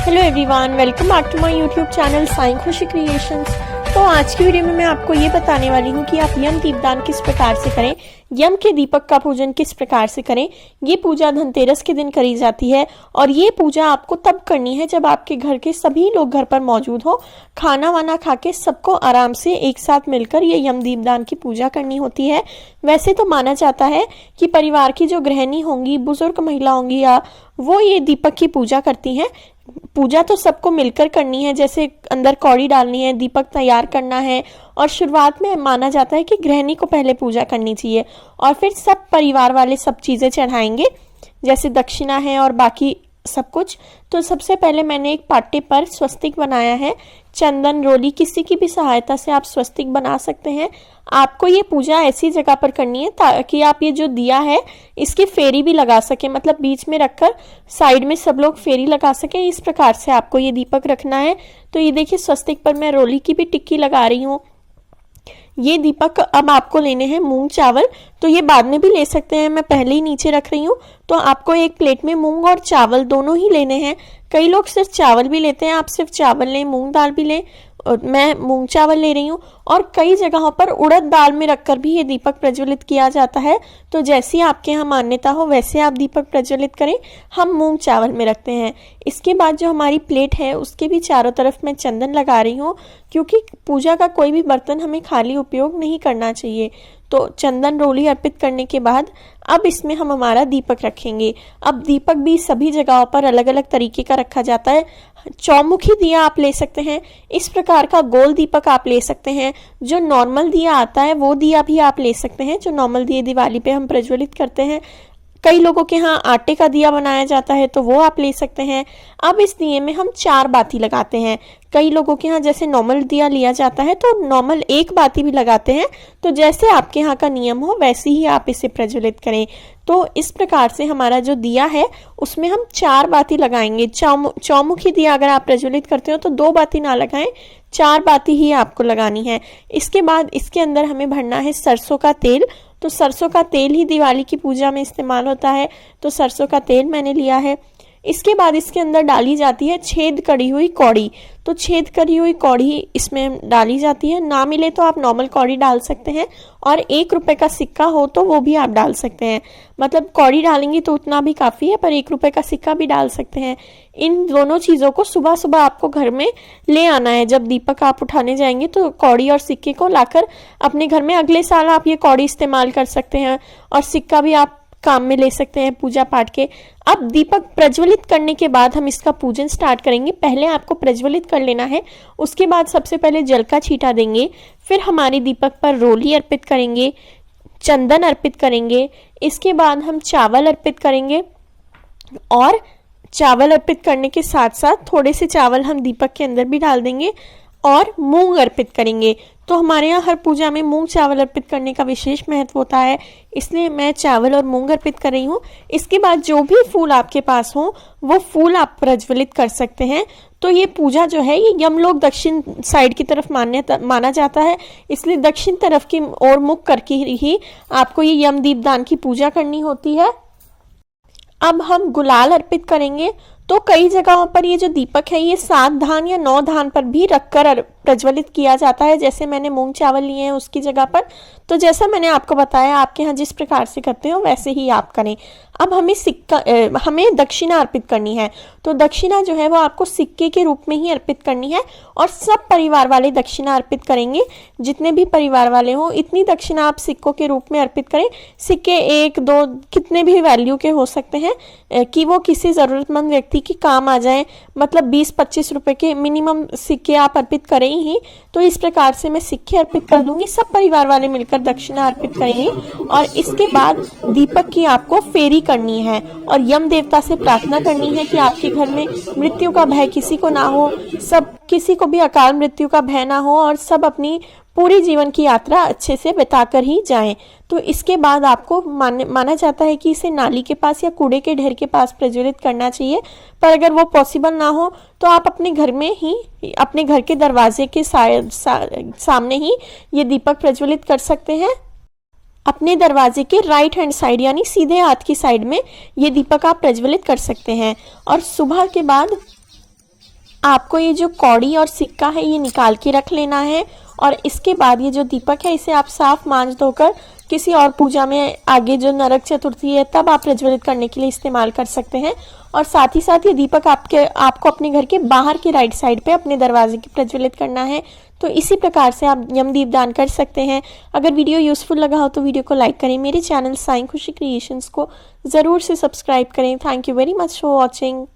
Hello everyone, welcome back to my YouTube channel Sai Khushi creations. तो आज की वीडियो में मैं आपको ये बताने वाली हूँ कि आप यम दीपदान किस प्रकार से करें, यम के दीपक का पूजन किस प्रकार से करें। ये पूजा धनतेरस के दिन करी जाती है और ये पूजा आपको तब करनी है जब आपके घर के सभी लोग घर पर मौजूद हो, खाना वाना खा के सबको आराम से एक साथ मिलकर ये यम दीपदान की पूजा करनी होती है। वैसे तो माना जाता है कि परिवार की जो गृहिणी होंगी, बुजुर्ग महिला होंगी या वो ये दीपक की पूजा करती हैं। पूजा तो सबको मिलकर करनी है, जैसे अंदर कौड़ी डालनी है, दीपक तैयार करना है और शुरुआत में माना जाता है कि गृहिणी को पहले पूजा करनी चाहिए और फिर सब परिवार वाले सब चीज़ें चढ़ाएंगे, जैसे दक्षिणा है और बाकी सब कुछ। तो सबसे पहले मैंने एक पाटे पर स्वस्तिक बनाया है, चंदन रोली किसी की भी सहायता से आप स्वस्तिक बना सकते हैं। आपको ये पूजा ऐसी जगह पर करनी है ताकि आप ये जो दिया है इसकी फेरी भी लगा सके, मतलब बीच में रखकर साइड में सब लोग फेरी लगा सके। इस प्रकार से आपको ये दीपक रखना है। तो ये देखिए, स्वस्तिक पर मैं रोली की भी टिक्की लगा रही हूँ। ये दीपक अब आपको लेने हैं मूंग चावल, तो ये बाद में भी ले सकते हैं, मैं पहले ही नीचे रख रही हूँ। तो आपको एक प्लेट में मूंग और चावल दोनों ही लेने हैं। कई लोग सिर्फ चावल भी लेते हैं, आप सिर्फ चावल लें, मूंग दाल भी लें, और मैं मूंग चावल ले रही हूँ। और कई जगहों पर उड़द दाल में रखकर भी ये दीपक प्रज्वलित किया जाता है। तो जैसी आपके यहाँ मान्यता हो वैसे आप दीपक प्रज्वलित करें। हम मूंग चावल में रखते हैं। इसके बाद जो हमारी प्लेट है उसके भी चारों तरफ मैं चंदन लगा रही हूँ, क्योंकि पूजा का कोई भी बर्तन हमें खाली उपयोग नहीं करना चाहिए। तो चंदन रोली अर्पित करने के बाद अब इसमें हम हमारा दीपक रखेंगे। अब दीपक भी सभी जगहों पर अलग अलग तरीके का रखा जाता है। चौमुखी दिया आप ले सकते हैं, इस प्रकार का गोल दीपक आप ले सकते हैं, जो नॉर्मल दिया आता है वो दिया भी आप ले सकते हैं, जो नॉर्मल दिए दिवाली पे हम प्रज्वलित करते हैं। कई लोगों के यहाँ आटे का दिया बनाया जाता है तो वो आप ले सकते हैं। अब इस दिए में हम 4 बाती लगाते हैं। कई लोगों के यहाँ जैसे नॉर्मल दिया लिया जाता है तो नॉर्मल 1 बाती भी लगाते हैं। तो जैसे आपके यहाँ का नियम हो वैसे ही आप इसे प्रज्वलित करें। तो इस प्रकार से हमारा जो दिया है उसमें हम 4 बाती लगाएंगे। चौमुखी दिया अगर आप प्रज्वलित करते हो तो 2 बाती ना लगाएं, 4 बाती ही आपको लगानी है। इसके बाद इसके अंदर हमें भरना है सरसों का तेल। तो सरसों का तेल ही दिवाली की पूजा में इस्तेमाल होता है, तो सरसों का तेल मैंने लिया है। इसके बाद इसके अंदर डाली जाती है छेद करी हुई कौड़ी। तो छेद करी हुई कौड़ी इसमें डाली जाती है। ना मिले तो आप नॉर्मल कौड़ी डाल सकते हैं और 1 रुपए का सिक्का हो तो वो भी आप डाल सकते हैं। मतलब कौड़ी डालेंगे तो उतना भी काफ़ी है, पर 1 रुपए का सिक्का भी डाल सकते हैं। इन दोनों चीज़ों को सुबह सुबह आपको घर में ले आना है। जब दीपक आप उठाने जाएंगे तो कौड़ी और सिक्के को लाकर अपने घर में, अगले साल आप ये कौड़ी इस्तेमाल कर सकते हैं और सिक्का भी आप काम में ले सकते हैं पूजा पाठ के। अब दीपक प्रज्वलित करने के बाद हम इसका पूजन स्टार्ट करेंगे। पहले आपको प्रज्वलित कर लेना है, उसके बाद सबसे पहले जल का छींटा देंगे, फिर हमारे दीपक पर रोली अर्पित करेंगे, चंदन अर्पित करेंगे। इसके बाद हम चावल अर्पित करेंगे और चावल अर्पित करने के साथ साथ थोड़े से चावल हम दीपक के अंदर भी डाल देंगे और मूंग अर्पित करेंगे। तो हमारे यहाँ हर पूजा में मूंग चावल अर्पित करने का विशेष महत्व होता है, इसलिए मैं चावल और मूंग अर्पित कर रही हूँ। इसके बाद जो भी फूल आपके पास हो वो फूल आप प्रज्वलित कर सकते हैं। तो ये पूजा जो है ये यमलोक दक्षिण साइड की तरफ माना जाता है, इसलिए दक्षिण तरफ की ओर मुख करके ही आपको ये यम दीपदान की पूजा करनी होती है। अब हम गुलाल अर्पित करेंगे। तो कई जगहों पर ये जो दीपक है ये 7 धान या 9 धान पर भी रखकर प्रज्वलित किया जाता है, जैसे मैंने मूंग चावल लिए हैं उसकी जगह पर। तो जैसा मैंने आपको बताया, आपके यहाँ जिस प्रकार से करते हो वैसे ही आप करें। अब हमें दक्षिणा अर्पित करनी है। तो दक्षिणा जो है वो आपको सिक्के के रूप में ही अर्पित करनी है और सब परिवार वाले दक्षिणा अर्पित करेंगे। जितने भी परिवार वाले हों इतनी दक्षिणा आप सिक्कों के रूप में अर्पित करें। सिक्के 1, 2 कितने भी वैल्यू के हो सकते हैं कि वो किसी ज़रूरतमंद व्यक्ति की काम आ जाए। मतलब 20-25 रुपए के मिनिमम सिक्के आप अर्पित करें ही। तो इस प्रकार से मैं सिक्के अर्पित कर दूंगी, सब परिवार वाले मिलकर दक्षिणा अर्पित करेंगे और इसके बाद दीपक की आपको फेरी करनी है और यम देवता से प्रार्थना करनी है कि आपके घर में मृत्यु का भय किसी को ना हो, सब किसी को भी अकाल मृत्यु का भय ना हो और सब अपनी पूरी जीवन की यात्रा अच्छे से बिताकर ही जाएं। तो इसके बाद आपको माना जाता है कि इसे नाली के पास या कूड़े के ढेर के पास प्रज्वलित करना चाहिए, पर अगर वो पॉसिबल ना हो तो आप अपने घर में ही, अपने घर के दरवाजे के सामने ही ये दीपक प्रज्वलित कर सकते हैं। अपने दरवाजे के राइट हैंड साइड यानी सीधे हाथ की साइड में ये दीपक आप प्रज्वलित कर सकते हैं। और सुबह के बाद आपको ये जो कौड़ी और सिक्का है ये निकाल के रख लेना है और इसके बाद ये जो दीपक है इसे आप साफ मांज धोकर किसी और पूजा में आगे जो नरक चतुर्थी है तब आप प्रज्वलित करने के लिए इस्तेमाल कर सकते हैं। और साथ ही साथ ये दीपक आपको अपने घर के बाहर के राइट साइड पे अपने दरवाजे के प्रज्वलित करना है। तो इसी प्रकार से आप यम दीपदान कर सकते हैं। अगर वीडियो यूजफुल लगा हो तो वीडियो को लाइक करें, मेरे चैनल साईं खुशी क्रिएशंस को ज़रूर से सब्सक्राइब करें। Thank you very much for watching.